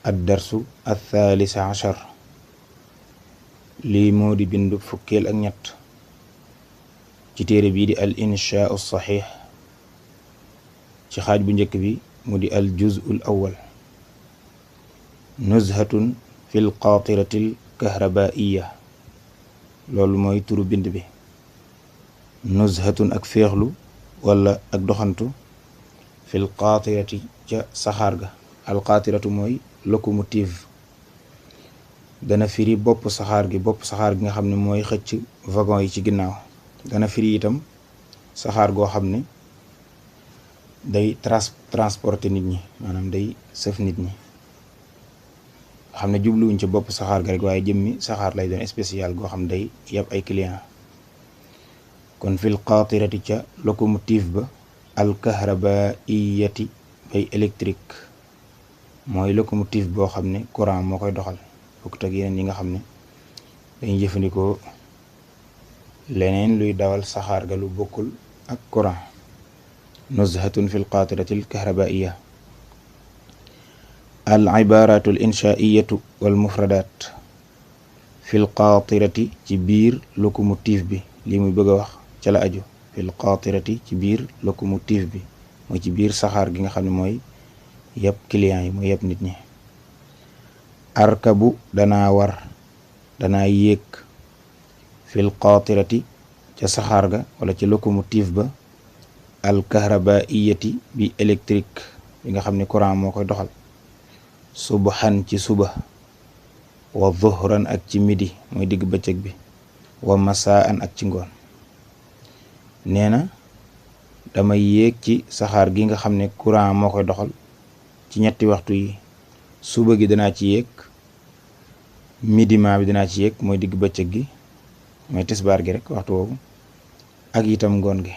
ad-darsu ath-thalith ashar lii moo di bindu fukkeel ak ñett ci téere bii di al inshaa'u saxiix ci xaaj bu njëkk bi mu di al juz'ul awwal nuzhatun fil qaatiratil kahrabaa'iyya loolu mooy turu bind bi. nuzhatun ak féexlu wala ak doxantu fil qaatirati ca saxaar ga. al qaatiratu mooy locomotive, dana firi bopp saxaar gi nga xam ne mooy xëcc wagon yi ci ginnaaw. dana firi itam saxaar goo xam ne day transporter nit ñi, maanaam day sëf nit ñi, xam ne jubluwuñ ci bopp saxaar ga rek waaye jëmmi saxaar lay doon spécial goo xam ne day yab ay client. kon fil qaatirati ca locomotive ba al kahrabaiyati bay électrique, mooy locomotive boo xam ne courant moo koy doxal, bokkut ak yeneen yi nga xam ne dañuy jëfandikoo leneen luy dawal saxaar ga lu bokkul ak courant. nuzhatun fil qaatirati al kahrabaiyya. al ibaaratu al inshaa'iyatu wal mufradaat fil qaatirati ci biir locomotive bi. li muy bëgg a wax ca la aju. fil qaatirati ci biir locomotive bi mooy ci biir saxaar gi nga xam ne mooy yëpp client yi, mooy yëpp nit ñi. arkabu danaa war, danaa yéeg, fil qaatirati ca saxaar ga wala ci locomotive ba al kahrabaiyati bi électrique bi nga xam ne courant moo koy doxal. subhan ci suba, wa dhuhran ak ci midi mooy digg bëccëg bi, wa masaan ak ci ngoon. nee na damay yéeg ci saxaar gi nga xam ne courant moo koy doxal ci ñetti waxtu yi. suba gi danaa ci yéeg, midima bi danaa ci yéeg mooy digg bëccëg gi, mooy tisbaar gi rek waxtu woowu, ak itam ngoon gi.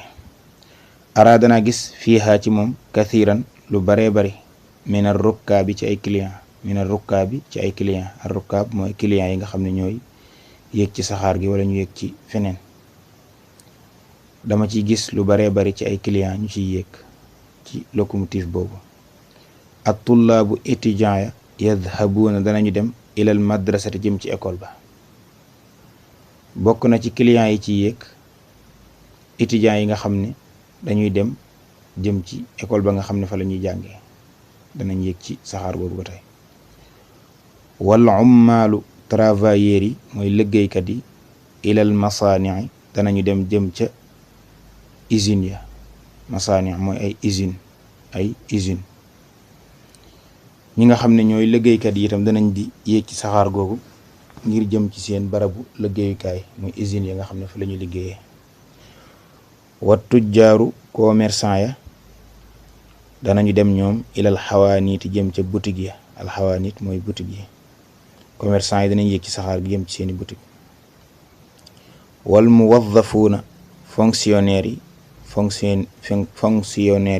ara danaa gis fiihaa ci moom kathiran lu baree bari min ar rukkaabi ci ay client, min ar rukkaabi ci ay client. ar rukkaab mooy client yi nga xam ne ñooy yéeg ci saxaar gi wala ñu yéeg ci feneen. dama ciy gis lu baree bari ci ay client ñu ciy yéeg ci locomotive boobu. at tullaabu étudiant ya yadhabuuna danañu dem ilal madrasati jëm ci école ba. bokk na ci client yi ci yéeg étudiants yi nga xam ne dañuy dem jëm ci école ba nga xam ne fa la ñuy jàngee, danañ yéeg ci saxaar boobu ba tey. wal ummaalu travailleurs yi mooy liggéeykat yi ilal masaanii danañu dem jëm ca usine ya. masaani mooy ay usine. ñi nga xam ne ñooy liggéeykat yi itam danañ di yéeg ci saxaar googu ngir jëm ci seen barabu liggéeyukaay, muy usines yi nga xam ne fa la ñuy liggéeyee. wa tujjaaru commerçant ya danañu dem ñoom ilal xawaaniiti jëm ca boutique ya. al xawaaniit mooy boutique yi. commerçant yi danañ yéeg ci saxaar gi jëm ci seeni boutique. wal muwaddafuuna fonctionnaires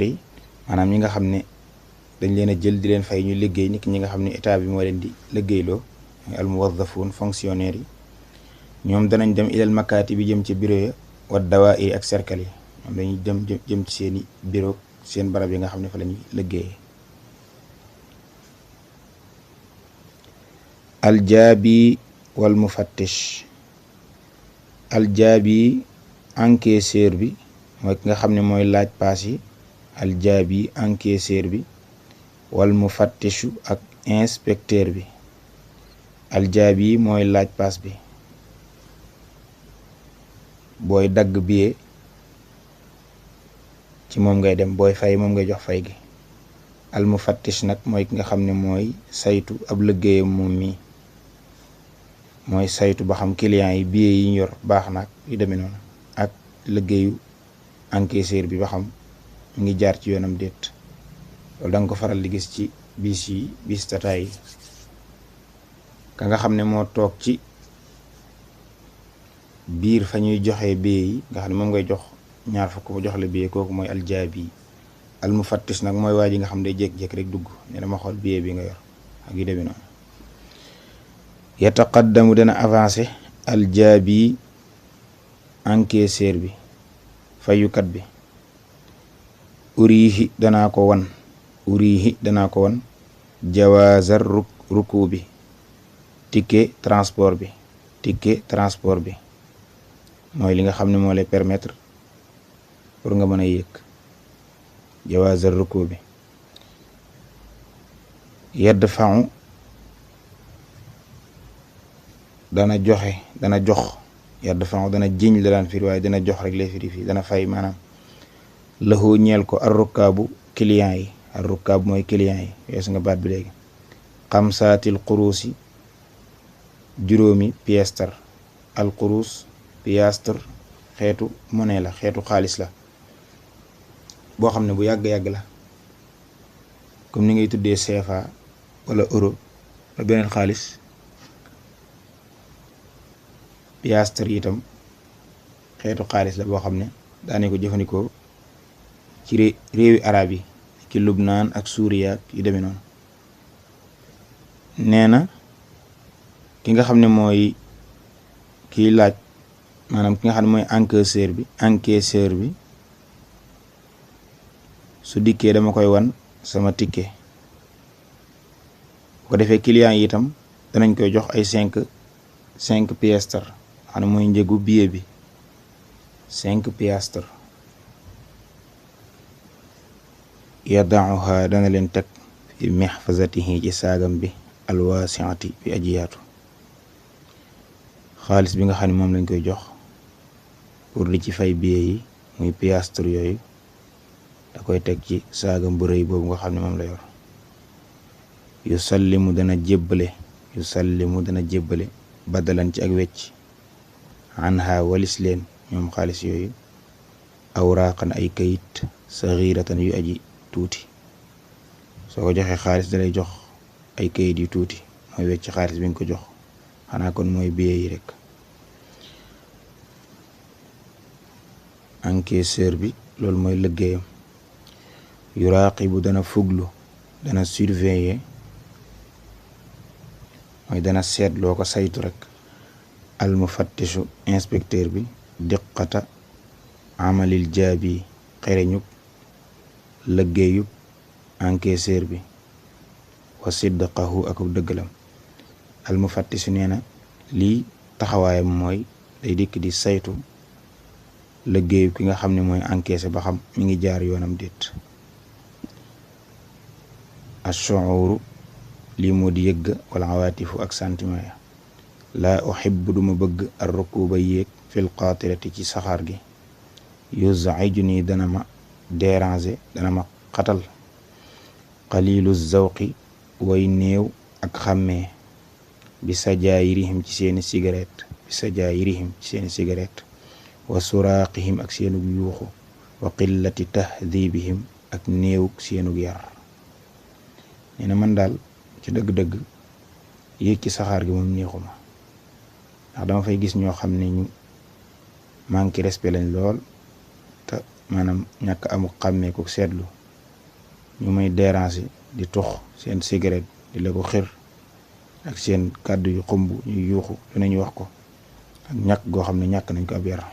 yi maanaam ñi nga xam ne dañ leen a jël di leen fay ñu liggéey, nit ñi nga xam ne état bi moo leen di liggéeyloo, al muwaddafuun fonctionnaires yi. ñoom danañ dem ilal makaati bi jëm ci bureau ya, wa dawaa'ir ak cercle yi. ñoom dañuy dem jëm ci seeni bureau, seen barab yi nga xam ne fa la ñuy liggéeyee. aljaabi wal mufattish. aljaabi encaisseur bi mooy ki nga xam ne mooy laaj paas yi. aljaabi encaisseur bi, wal mufattishu ak inspecteur bi. aljaabi mooy laaj paas bi, booy dagg billet ci moom ngay dem, booy fay moom ngay jox fay gi. al mufattish nag mooy ki nga xam ne mooy saytu ab liggéeyam moom mii, mooy saytu ba xam client yi billet yi ñu yor baax na ak yu demee noonu, ak liggéeyu encaisseur bi ba xam mu ngi jaar ci yoonam déet. loolu da nga ko faral di gis ci bis tata yi. ka nga xam ne moo toog ci biir fa ñuy joxe billet yi nga xam ne moom ngay jox ñaar fukk mu jox la billet, kooku mooy aljaabi. al mufattish nag mooy waa ji nga xam ne day jékki-jékki rek dugg ne dama xool billet bi nga yor ak yu demee noonu. yataqaddamu dana avancé aljaabi encaisseur bi, fayukat bi. uriihi danaa ko wan jawaazar ruku bi ticket transport bi mooy li nga xam ne moo lay permettre pour nga mën a yéeg jawaazal ruku bi. yadfa'u dana jox yadfa'u dana jiñ la daan firi waaye dana jox rek lay firi fii dana fay maanaam lahu ñeel ko arrukaabu client yi arrukaab mooy client yi weesu nga baat bi léegi. xamsaatil quruusi juróomi piastre al quruus piastre xeetu monnaie la xeetu xaalis la boo xam ne bu yàgg-yàgg la comme ni ngay tuddee CFA wala euro la beneen xaalis. piastre itam xeetu xaalis la boo xam ne daane ko jëfandikoo ci réewi arab yi ci Lubnaan ak Suuriya ak yu demee noonu. nee na ki nga xam ne mooy kiy laaj maanaam ki nga xam ne mooy encaisseur bi su dikkee dama koy wan sama ticket bu ko defee client yi itam danañ koy jox ay cinq piastre xam ne mooy njëgu billet bi 5 piastre. yadauha dana leen teg fi mihfazatihi ci saagam bi alwaasiati bi aji yaatu. xaalis bi nga xam ne moom lañ koy jox pour di ci fay billet yi muy piastre yooyu da koy teg ci saagam bu rëy boobu nga xam ne moom la yor. yusallimu dana jébbale badalan ci ak wecc anha walis leen ñoom xaalis yooyu awraaqan ay kayit saxiratan yu aji tuuti. soo ko joxee xaalis dalay jox ay kayit yu tuuti mooy wecc xaalis bi nga ko jox xanaa kon mooy billet yi rek. encaisseur bi loolu mooy liggéeyam. yuraaqibu dana fuglu dana surveiller mooy dana seetloo ko saytu rek al mufattishu inspecteur bi diqata amalil jaabi xereñub liggéeyub encaisseur bi wa sidqahu akub dëggalam. al mufattishu nee na lii taxawaayam mooy day dikk di saytu liggéeyub ki nga xam ne mooy encaissé ba xam mi ngi jaar yoonam déet. ashuuru lii moo di yëgg wala awaatifu ak sentiment ya. laa uhibbu duma bëgg ar rukuba yéeg fil qaatirati ci saxaar gi. yuzaijuni dana ma déranger dana ma xatal. qalilu zawqi way néew ak xàmmee bi sajaayirihim ci seeni cigarette wa suraaqihim ak seenug yuuxu wa qillati tahdibihim ak néew seenug yar. nee na man daal ci dëgg-dëgg yéeg ci saxaar gi moom neexuma ndax dama fay gis ñoo xam ne ñu manqué respect lañ lool te maanaam ñàkk amu xàmmee ko seetlu ñu may déranger di tux seen cigarette di la ko xër ak seen kàddu yu xumb ñuy yuuxu lu nañu wax ko ak ñàkk goo xam ne ñàkk nañ ko ab yar.